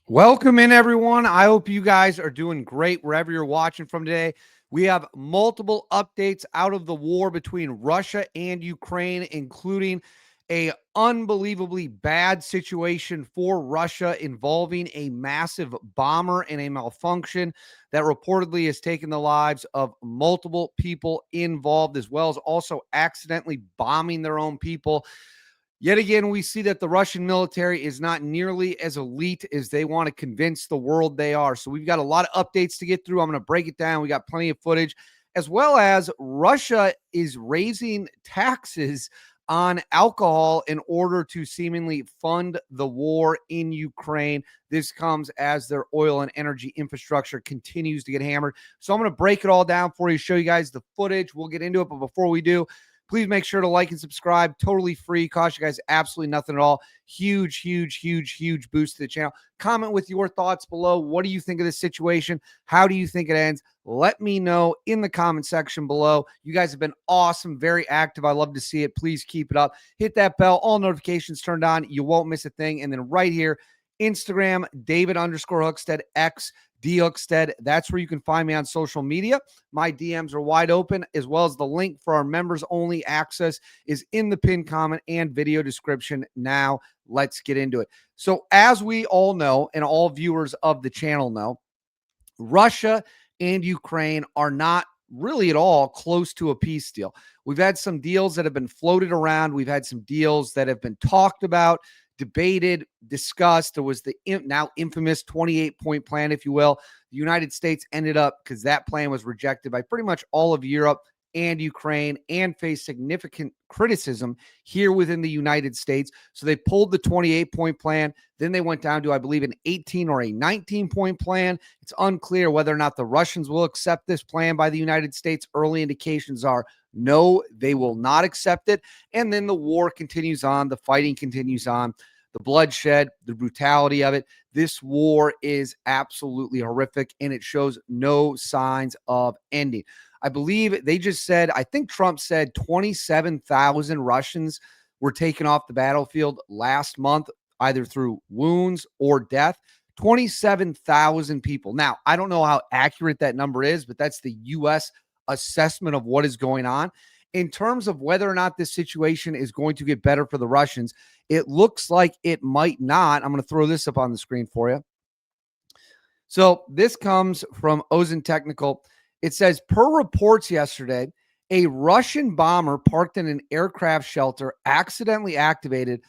Welcome in, everyone. I hope you guys are doing great wherever you're watching from today. We have multiple updates out of the war between Russia and Ukraine, including a unbelievably bad situation for Russia involving a massive bomber and a malfunction that reportedly has taken the lives of multiple people involved, as well as also accidentally bombing their own people. Yet again, we see that the Russian military is not nearly as elite as they want to convince the world they are. So we've got a lot of updates to get through. I'm going to break it down. We got plenty of footage, as well as Russia is raising taxes on alcohol in order to seemingly fund the war in Ukraine. This comes as their oil and energy infrastructure continues to get hammered. So I'm going to break it all down for you, show you guys the footage. We'll get into it. But before we do, please make sure to like and subscribe. Totally free. Cost you guys absolutely nothing at all. Huge, huge, huge, huge boost to the channel. Comment with your thoughts below. What do you think of this situation? How do you think it ends? Let me know in the comment section below. You guys have been awesome, very active. I love to see it. Please keep it up. Hit that bell. All notifications turned on. You won't miss a thing. And then right here, Instagram, David_Hookstead, X, D Hookstead. That's where you can find me on social media. My DMs are wide open, as well as the link for our members only access is in the pinned comment and video description. Now, let's get into it. So, as we all know, and all viewers of the channel know, Russia and Ukraine are not really at all close to a peace deal. We've had some deals that have been floated around. We've had some deals that have been talked about, debated, discussed. There was the now infamous 28-point plan, if you will. The United States ended up, because that plan was rejected by pretty much all of Europe and Ukraine and faced significant criticism here within the United States. So they pulled the 28-point plan. Then they went down to, I believe, an 18 or a 19-point plan. It's unclear whether or not the Russians will accept this plan by the United States. Early indications are no, they will not accept it. And then the war continues on. The fighting continues on. The bloodshed, the brutality of it. This war is absolutely horrific, and it shows no signs of ending. I believe they just said, I think Trump said 27,000 Russians were taken off the battlefield last month, either through wounds or death. 27,000 people. Now, I don't know how accurate that number is, but that's the U.S. assessment of what is going on. In terms of whether or not this situation is going to get better for the Russians, it looks like it might not. I'm going to throw this up on the screen for you. So this comes from Ozen Technical. It says, per reports yesterday, a Russian bomber parked in an aircraft shelter accidentally activated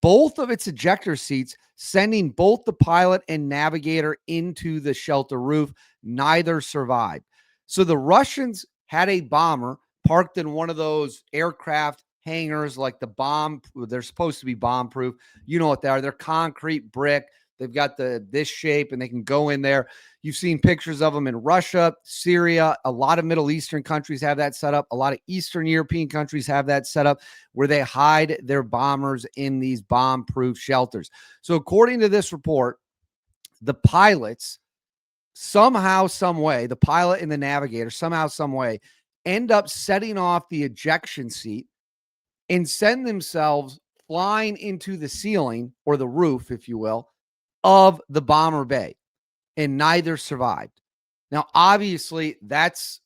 both of its ejector seats, sending both the pilot and navigator into the shelter roof. Neither survived. So the Russians had a bomber parked in one of those aircraft hangars, like the bomb. They're supposed to be bomb proof. You know what they are. They're concrete brick. They've got this shape, and they can go in there. You've seen pictures of them in Russia, Syria. A lot of Middle Eastern countries have that set up. A lot of Eastern European countries have that set up, where they hide their bombers in these bomb-proof shelters. So according to this report, the pilots somehow, some way, the pilot and the navigator somehow, some way, end up setting off the ejection seat and send themselves flying into the ceiling, or the roof, if you will, of the bomber bay, and neither survived. Now, obviously, that's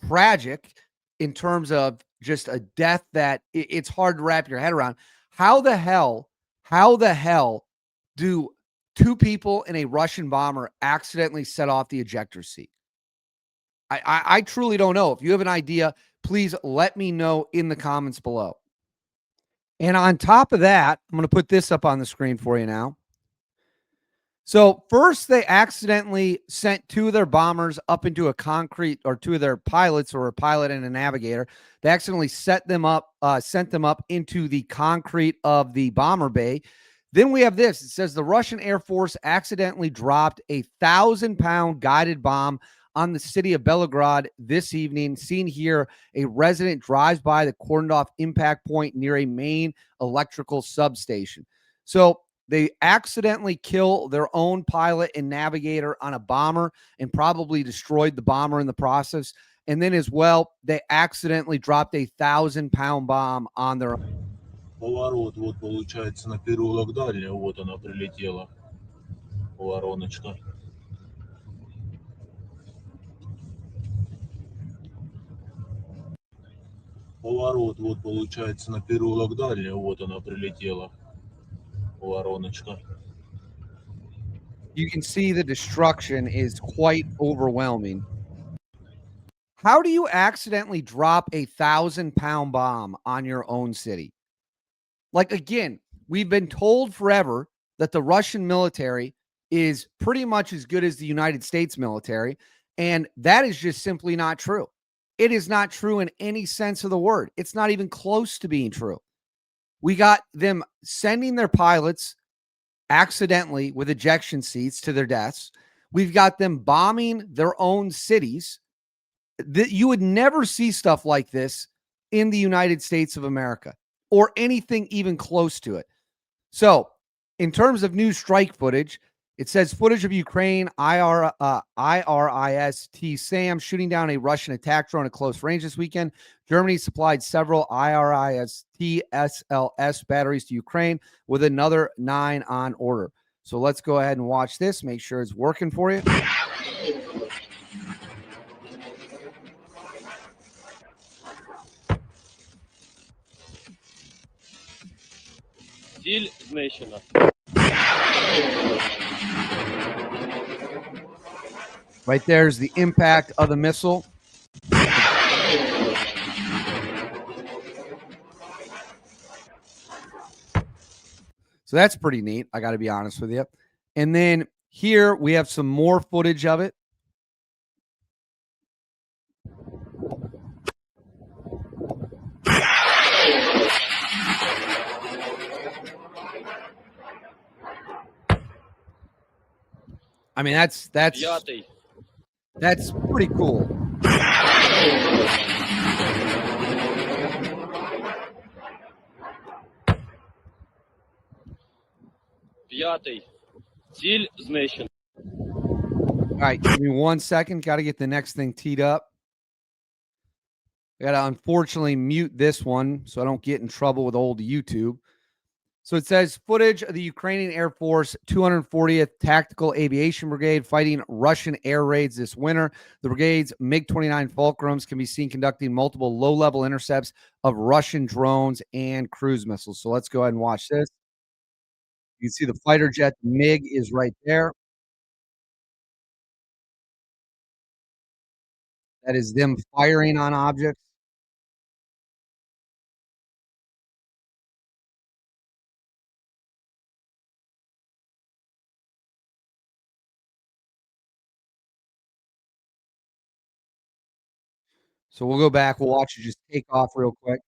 tragic in terms of just a death that it's hard to wrap your head around. How the hell do two people in a Russian bomber accidentally set off the ejector seat? I truly don't know. If you have an idea, please let me know in the comments below. And on top of that, I'm going to put this up on the screen for you now. So first, they accidentally sent two of their bombers up into a concrete, or two of their pilots, or a pilot and a navigator. They accidentally sent them up into the concrete of the bomber bay. Then we have this. It says the Russian Air Force accidentally dropped a 1,000-pound guided bomb on the city of Belgrade this evening. Seen here, a resident drives by the cordoned-off impact point near a main electrical substation. So they accidentally kill their own pilot and navigator on a bomber and probably destroyed the bomber in the process. And then as well, they accidentally dropped a 1,000-pound bomb on their own. Поворот, вот получается на переулок дальний, вот она прилетела. Вороночка. Поворот, вот получается на переулок Дальний, вот она прилетела. Вороночка. You can see the destruction is quite overwhelming. How do you accidentally drop a 1,000-pound bomb on your own city? Like, again, we've been told forever that the Russian military is pretty much as good as the United States military, and that is just simply not true. It is not true in any sense of the word. It's not even close to being true. We got them sending their pilots accidentally with ejection seats to their deaths. We've got them bombing their own cities. You would never see stuff like this in the United States of America or anything even close to it. So, in terms of new strike footage, it says footage of Ukraine IRIS-T-SAM shooting down a Russian attack drone at close range this weekend. Germany supplied several IRIS-T-SLS batteries to Ukraine with another 9 on order. So let's go ahead and watch this. Make sure it's working for you. Ціль знищена. Right there's the impact of the missile. So that's pretty neat, I got to be honest with you. And then here we have some more footage of it. I mean, that's П'ятий. pretty cool. П'ятий. Ціль знищена. All right, give me 1 second. Got to get the next thing teed up. I got to unfortunately mute this one so I don't get in trouble with old YouTube. So it says footage of the Ukrainian Air Force 240th Tactical Aviation Brigade fighting Russian air raids this winter. The brigade's MiG-29 Fulcrums can be seen conducting multiple low-level intercepts of Russian drones and cruise missiles. So let's go ahead and watch this. You can see the fighter jet MiG is right there. That is them firing on objects. So we'll go back. We'll watch it just take off real quick.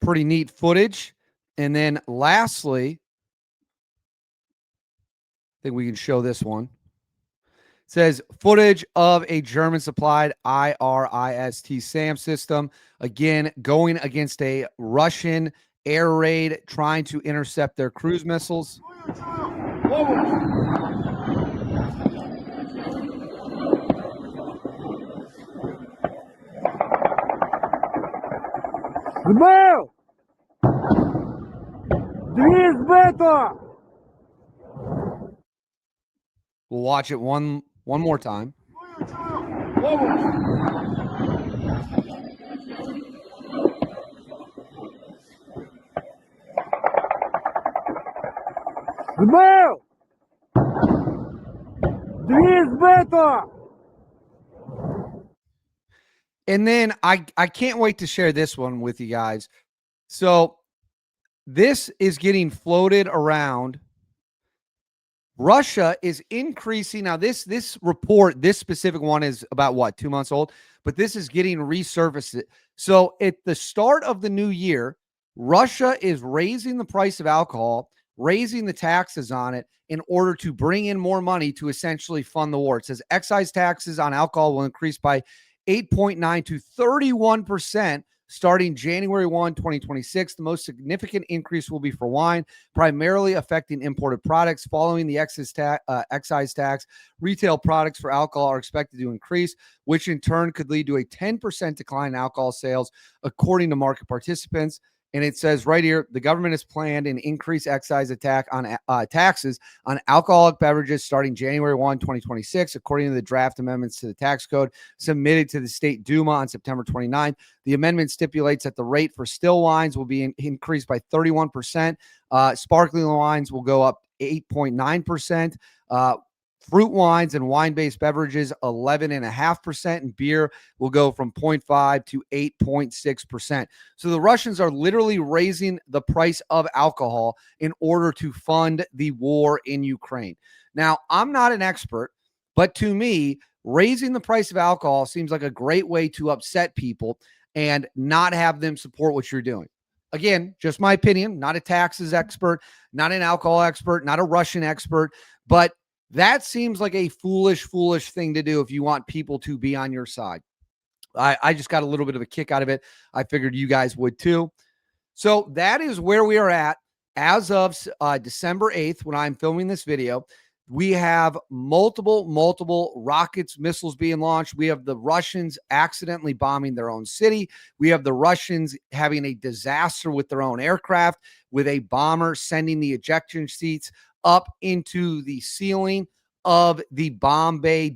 Pretty neat footage. And then lastly, I think we can show this one. It says footage of a German supplied IRIS-T SAM system. Again, going against a Russian air raid, trying to intercept their cruise missiles. Збив! Дві збито! We'll watch it one more time. Збив! Дві збито! And then I can't wait to share this one with you guys. So this is getting floated around. Russia is increasing. Now, this report, this specific one is about what, 2 months old, but this is getting resurfaced. So at the start of the new year, Russia is raising the price of alcohol, raising the taxes on it in order to bring in more money to essentially fund the war. It says excise taxes on alcohol will increase by 8.9 to 31% starting January 1, 2026. The most significant increase will be for wine, primarily affecting imported products. Following the excise tax, retail products for alcohol are expected to increase, which in turn could lead to a 10% decline in alcohol sales, according to market participants. And it says right here, the government has planned an increased excise attack on taxes on alcoholic beverages starting January 1, 2026, according to the draft amendments to the tax code submitted to the state Duma on September 29th. The amendment stipulates that the rate for still wines will be increased by 31%. Sparkling wines will go up 8.9%. Fruit wines and wine-based beverages, 11.5%, and beer will go from 0.5 to 8.6%. So the Russians are literally raising the price of alcohol in order to fund the war in Ukraine. Now, I'm not an expert, but to me, raising the price of alcohol seems like a great way to upset people and not have them support what you're doing. Again, just my opinion, not a taxes expert, not an alcohol expert, not a Russian expert, but that seems like a foolish thing to do if you want people to be on your side. I just got a little bit of a kick out of it. I figured you guys would too. So that is where we are at as of December 8th when I'm filming this video. We have multiple rockets, missiles being launched. We have the Russians accidentally bombing their own city. We have the Russians having a disaster with their own aircraft, with a bomber sending the ejection seats up into the ceiling of the bomb bay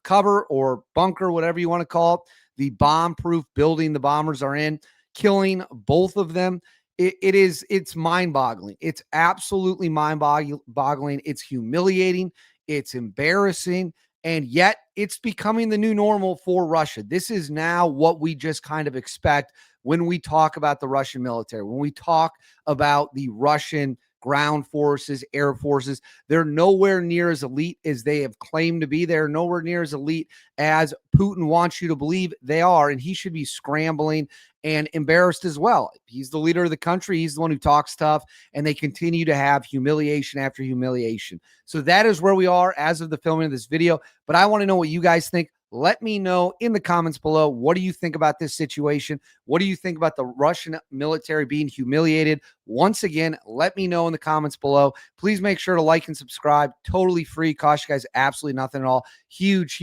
cover or bunker, whatever you want to call it, the bomb-proof building the bombers are in, killing both of them. It's mind-boggling. It's absolutely mind-boggling. It's humiliating. It's embarrassing. And yet it's becoming the new normal for Russia. This is now what we just kind of expect when we talk about the Russian military, when we talk about the Russian ground forces, air forces. They're nowhere near as elite as they have claimed to be. They're nowhere near as elite as Putin wants you to believe they are, and he should be scrambling and embarrassed as well. He's the leader of the country. He's the one who talks tough, and they continue to have humiliation after humiliation. So that is where we are as of the filming of this video, but I want to know what you guys think. Let me know in the comments below. What do you think about this situation? What do you think about the Russian military being humiliated? Once again, let me know in the comments below. Please make sure to like and subscribe. Totally free. Cost you guys absolutely nothing at all. Huge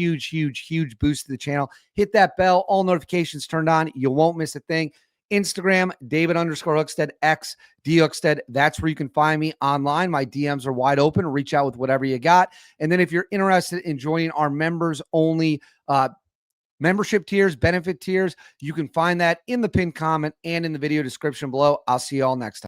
boost to the channel. Hit that bell. All notifications turned on. You won't miss a thing. Instagram, David_Hookstead, X, Hookstead. That's where you can find me online. My DMs are wide open. Reach out with whatever you got. And then if you're interested in joining our members only membership tiers, benefit tiers, you can find that in the pinned comment and in the video description below. I'll see you all next time.